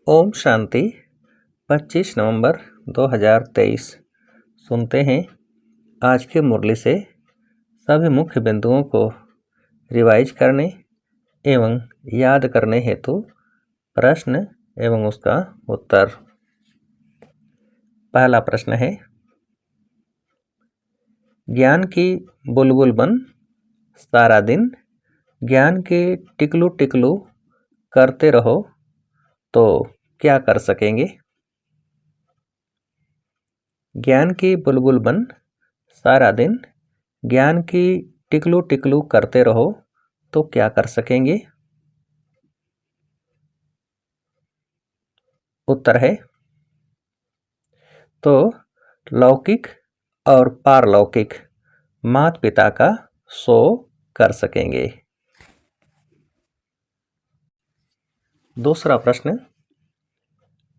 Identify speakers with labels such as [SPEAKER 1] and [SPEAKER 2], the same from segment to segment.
[SPEAKER 1] ओम शांति 25 नवंबर 2023। सुनते हैं आज के मुरली से सभी मुख्य बिंदुओं को रिवाइज करने एवं याद करने हेतु प्रश्न एवं उसका उत्तर। पहला प्रश्न है, ज्ञान की बुलबुल बन सारा दिन ज्ञान के टिकलू टिकलू करते रहो तो क्या कर सकेंगे। ज्ञान की बुलबुल बन सारा दिन ज्ञान की टिकलू टिकलू करते रहो तो क्या कर सकेंगे। उत्तर है तो लौकिक और पारलौकिक माता पिता का सो कर सकेंगे। दूसरा प्रश्न,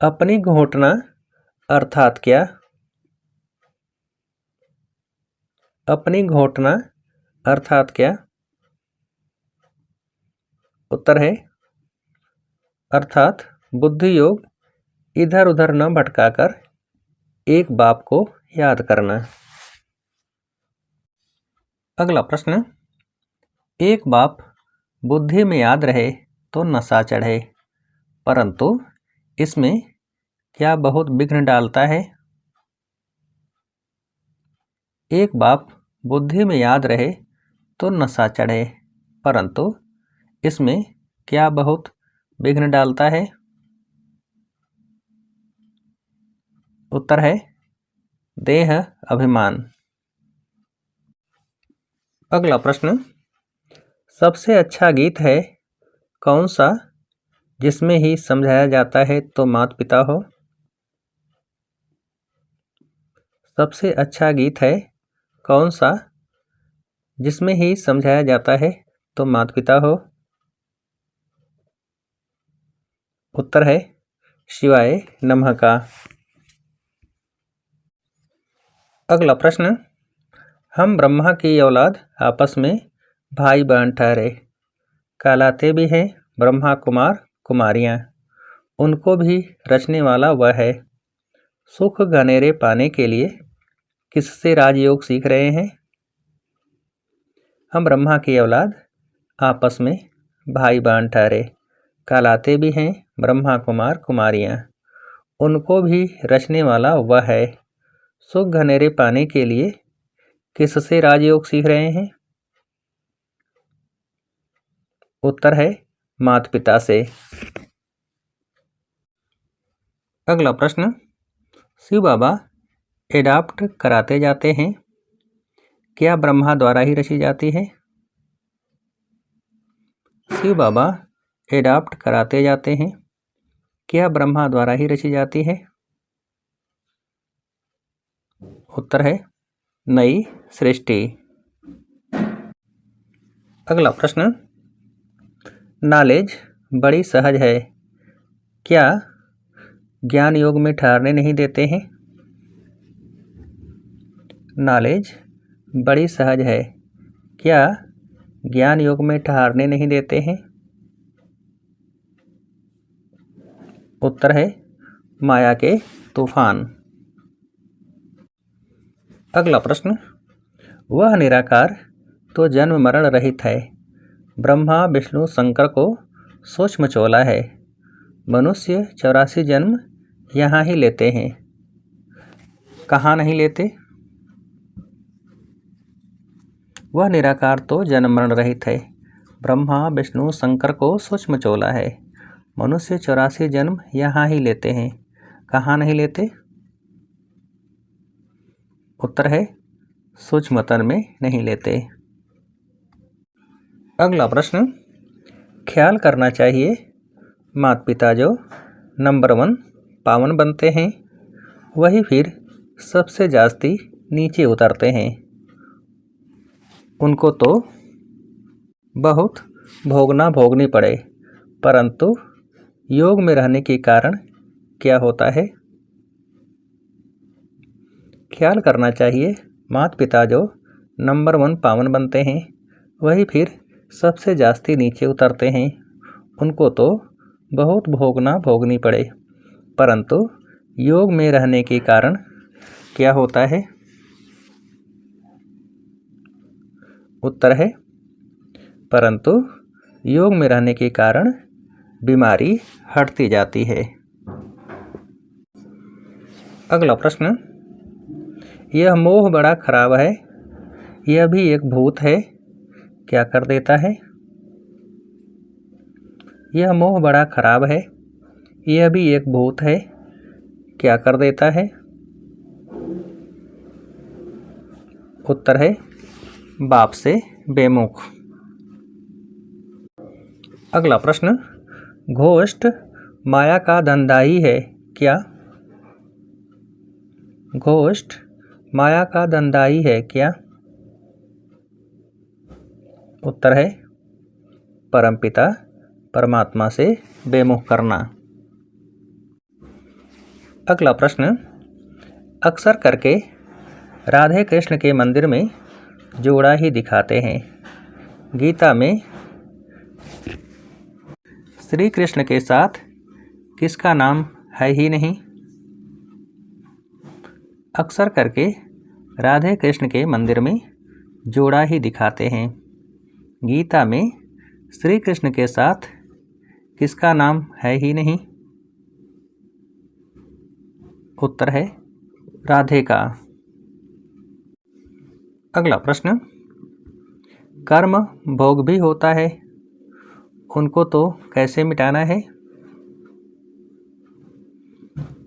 [SPEAKER 1] अपनी घोटना अर्थात क्या। अपनी घोटना अर्थात क्या। उत्तर है अर्थात बुद्धि योग इधर उधर न भटकाकर एक बाप को याद करना। अगला प्रश्न, एक बाप बुद्धि में याद रहे तो नशा चढ़े, परंतु इसमें क्या बहुत विघ्न डालता है। एक बाप बुद्धि में याद रहे तो नशा चढ़े, परंतु इसमें क्या बहुत विघ्न डालता है। उत्तर है देह अभिमान। अगला प्रश्न, सबसे अच्छा गीत है कौन सा जिसमें ही समझाया जाता है तो माता पिता हो। सबसे अच्छा गीत है कौन सा जिसमें ही समझाया जाता है तो माता पिता हो। उत्तर है शिवाय नमः का। अगला प्रश्न, हम ब्रह्मा की औलाद आपस में भाई बहन ठहरे, कहलाते भी हैं ब्रह्मा कुमार कुमारियाँ, उनको भी रचने वाला वह है। सुख घनेरे पाने के लिए किससे राजयोग सीख रहे हैं। हम ब्रह्मा की औलाद आपस में भाई बहन ठहरे, कहलाते भी हैं ब्रह्मा कुमार कुमारियाँ, उनको भी रचने वाला वह है। सुख घनेरे पाने के लिए किससे राजयोग सीख रहे हैं। उत्तर है माता पिता से। अगला प्रश्न, शिव बाबा एडाप्ट कराते जाते हैं, क्या ब्रह्मा द्वारा ही रची जाती है। शिव बाबा एडाप्ट कराते जाते हैं, क्या ब्रह्मा द्वारा ही रची जाती है। उत्तर है नई सृष्टि। अगला प्रश्न, नॉलेज बड़ी सहज है, क्या ज्ञान योग में ठहरने नहीं देते हैं। नॉलेज बड़ी सहज है, क्या ज्ञान योग में ठहरने नहीं देते हैं। उत्तर है माया के तूफान। अगला प्रश्न, वह निराकार तो जन्म मरण रहित है, ब्रह्मा विष्णु शंकर को सूक्ष्म चोला है, मनुष्य 84 जन्म यहाँ ही लेते हैं, कहाँ नहीं लेते। वह निराकार तो जन्म मरण रहित है, ब्रह्मा विष्णु शंकर को सूक्ष्म चोला है, मनुष्य 84 जन्म यहाँ ही लेते हैं, कहाँ नहीं लेते। उत्तर है सूक्ष्म तन में नहीं लेते। अगला प्रश्न, ख्याल करना चाहिए माता पिता जो नंबर 1 पावन बनते हैं वही फिर सबसे जास्ती नीचे उतरते हैं, उनको तो बहुत भोगनी पड़े, परंतु योग में रहने के कारण क्या होता है। ख्याल करना चाहिए माता पिता जो नंबर 1 पावन बनते हैं वही फिर सबसे जास्ती नीचे उतरते हैं, उनको तो बहुत भोगनी पड़े, परंतु योग में रहने के कारण क्या होता है? उत्तर है परंतु योग में रहने के कारण बीमारी हटती जाती है। अगला प्रश्न, यह मोह बड़ा खराब है, यह भी एक भूत है, क्या कर देता है? यह मोह बड़ा खराब है, यह भी एक भूत है, क्या कर देता है? उत्तर है बाप से बेमुख। अगला प्रश्न, घोष्ठ माया का धंधाई है, क्या? घोष्ठ माया का धंधाई है, क्या? उत्तर है परमपिता परमात्मा से बेमुख करना। अगला प्रश्न, अक्सर करके राधे कृष्ण के मंदिर में जोड़ा ही दिखाते हैं, गीता में श्री कृष्ण के साथ किसका नाम है ही नहीं? अक्सर करके राधे कृष्ण के मंदिर में जोड़ा ही दिखाते हैं, गीता में श्री कृष्ण के साथ किसका नाम है ही नहीं? उत्तर है राधे का। अगला प्रश्न, कर्म भोग भी होता है, उनको तो कैसे मिटाना है?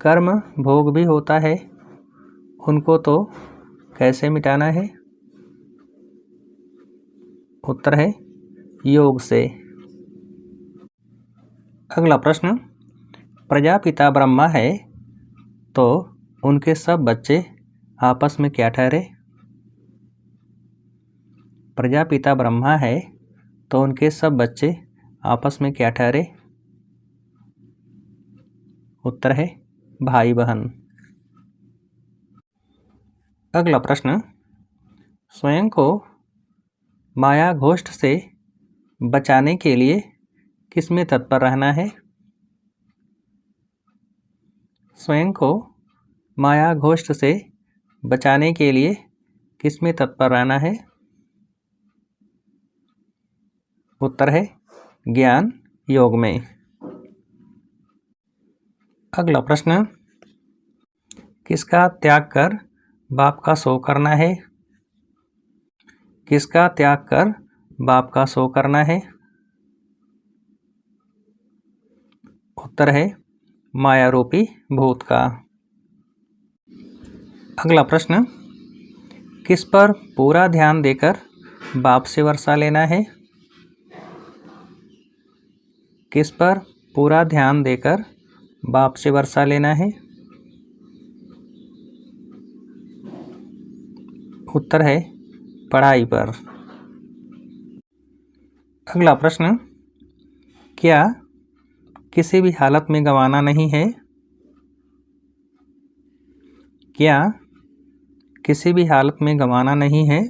[SPEAKER 1] कर्म भोग भी होता है, उनको तो कैसे मिटाना है? उत्तर है योग से। अगला प्रश्न, प्रजापिता ब्रह्मा है तो उनके सब बच्चे आपस में क्या ठहरे? प्रजापिता ब्रह्मा है तो उनके सब बच्चे आपस में क्या ठहरे? उत्तर है भाई बहन। अगला प्रश्न, स्वयं को माया घोष्ठ से बचाने के लिए किसमें तत्पर रहना है? स्वयं को माया घोष्ठ से बचाने के लिए किसमें तत्पर रहना है? उत्तर है ज्ञान योग में। अगला प्रश्न, किसका त्याग कर बाप का सो करना है? किसका त्याग कर बाप का सो करना है? उत्तर है माया रूपी भूत का। अगला प्रश्न, किस पर पूरा ध्यान देकर बाप से वर्षा लेना है? किस पर पूरा ध्यान देकर बाप से वर्षा लेना है? उत्तर है पढ़ाई पर। अगला प्रश्न, क्या किसी भी हालत में गंवाना नहीं है? क्या किसी भी हालत में गंवाना नहीं है?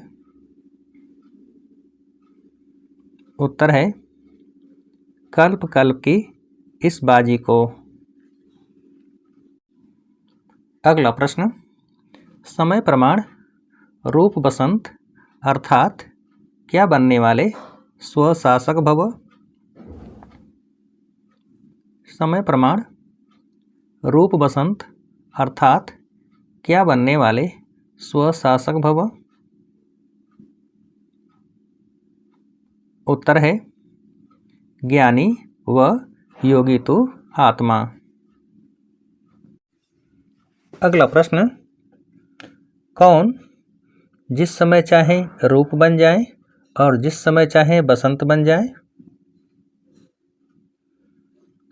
[SPEAKER 1] उत्तर है कल्प कल्प की इस बाजी को। अगला प्रश्न, समय प्रमाण रूप बसंत अर्थात क्या बनने वाले स्वशासक भव? समय प्रमाण रूप बसंत अर्थात क्या बनने वाले स्वशासक भव? उत्तर है ज्ञानी व योगी तो आत्मा। अगला प्रश्न, कौन जिस समय चाहे रूप बन जाए और जिस समय चाहे बसंत बन जाए?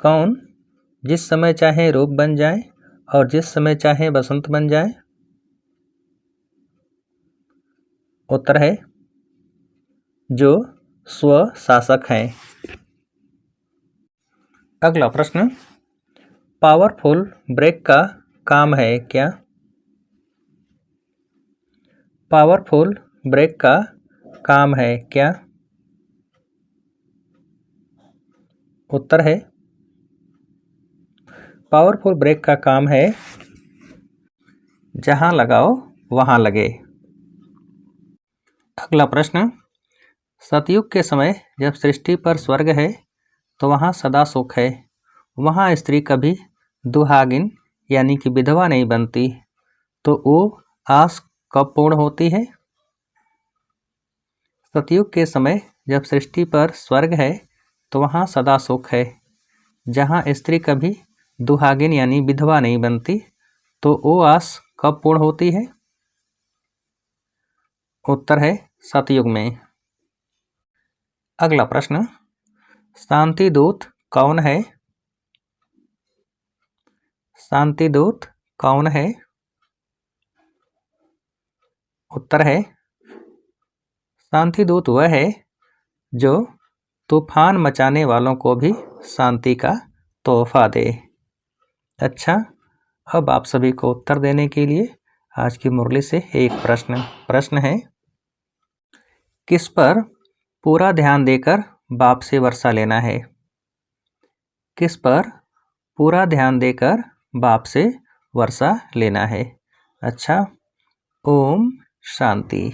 [SPEAKER 1] कौन जिस समय चाहे रूप बन जाए और जिस समय चाहे बसंत बन जाए? उत्तर है जो स्वशासक हैं। अगला प्रश्न, पावरफुल ब्रेक का काम है क्या? पावरफुल ब्रेक का काम है क्या? उत्तर है पावरफुल ब्रेक का काम है जहां लगाओ वहां लगे। अगला प्रश्न, सतयुग के समय जब सृष्टि पर स्वर्ग है तो वहां सदा सुख है, वहां स्त्री कभी दुहागिन यानी कि विधवा नहीं बनती, तो वो आस कब पूर्ण होती है? सतयुग के समय जब सृष्टि पर स्वर्ग है तो वहां सदा सुख है, जहां स्त्री कभी दुहागिन यानी विधवा नहीं बनती, तो वो आस कब पूर्ण होती है? उत्तर है सतयुग में। अगला प्रश्न, शांति दूत कौन है? शांति दूत कौन है? उत्तर है शांति दूत वह है जो तूफान मचाने वालों को भी शांति का तोहफा दे। अच्छा, अब आप सभी को उत्तर देने के लिए आज की मुरली से एक प्रश्न है, किस पर पूरा ध्यान देकर बाप से वर्षा लेना है? किस पर पूरा ध्यान देकर बाप से वर्षा लेना है? अच्छा, ओम शांति।